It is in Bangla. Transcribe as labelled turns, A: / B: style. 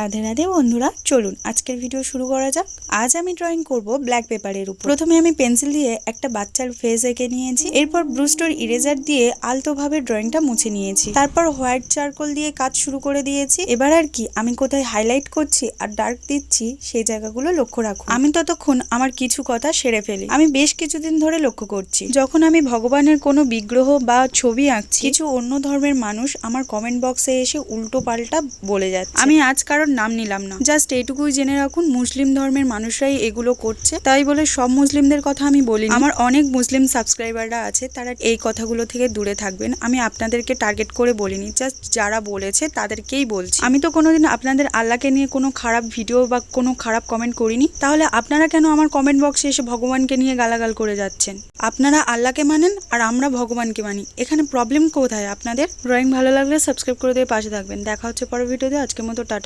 A: রাধে রাধে বন্ধুরা, চলুন আজকের ভিডিও শুরু করা যাক। আজ আমি ড্রয়িং করব ব্ল্যাক পেপারের উপর। প্রথমে আমি পেন্সিল দিয়ে একটা বাচ্চার ফেস এঁকে নিয়েছি। এরপর ব্রুস্টোর ইরেজার দিয়ে আলতোভাবে ড্রয়িংটা মুছে নিয়েছি। তারপর হোয়াইট চারকোল দিয়ে কাজ শুরু করে দিয়েছি। এবার আর কি আমি কোথায় হাইলাইট করছি আর ডার্ক দিচ্ছি সেই জায়গাগুলো লক্ষ্য রাখুন। আমি ততক্ষণ আমার কিছু কথা সেরে ফেলি। আমি বেশ কিছুদিন ধরে লক্ষ্য করছি, যখন আমি ভগবানের কোনো বিগ্রহ বা ছবি আঁকছি, কিছু অন্য ধর্মের মানুষ আমার কমেন্ট বক্সে এসে উল্টো পাল্টা বলে যাচ্ছে। আমি আজ কারণ নাম নিলাম না, জাস্ট এইটুকুই জেনে রাখুন, মুসলিম ধর্মের মানুষরাই এগুলো করছে। তাই বলে সব মুসলিমদের কথা আমি বলিনি। আমার অনেক মুসলিম সাবস্ক্রাইবাররা আছে, তারা এই কথাগুলো থেকে দূরে থাকবেন। আমি আপনাদেরকে টার্গেট করে বলিনি, জাস্ট যারা বলেছে তাদেরকেই বলছি। আমি তো কোনোদিন আপনাদের আল্লাহকে নিয়ে কোনো খারাপ ভিডিও বা কোনো খারাপ কমেন্ট করিনি। তাহলে আপনারা কেন আমার কমেন্ট বক্সে এসে ভগবানকে নিয়ে গালাগাল করে যাচ্ছেন? আপনারা আল্লাহকে মানেন আর আমরা ভগবানকে মানি, এখানে প্রবলেম কোথায় আপনাদের? ড্রয়িং ভালো লাগলে সাবস্ক্রাইব করে দিয়ে পাশে থাকবেন। দেখা হচ্ছে পরের ভিডিওতে। আজকের মতো টাটা।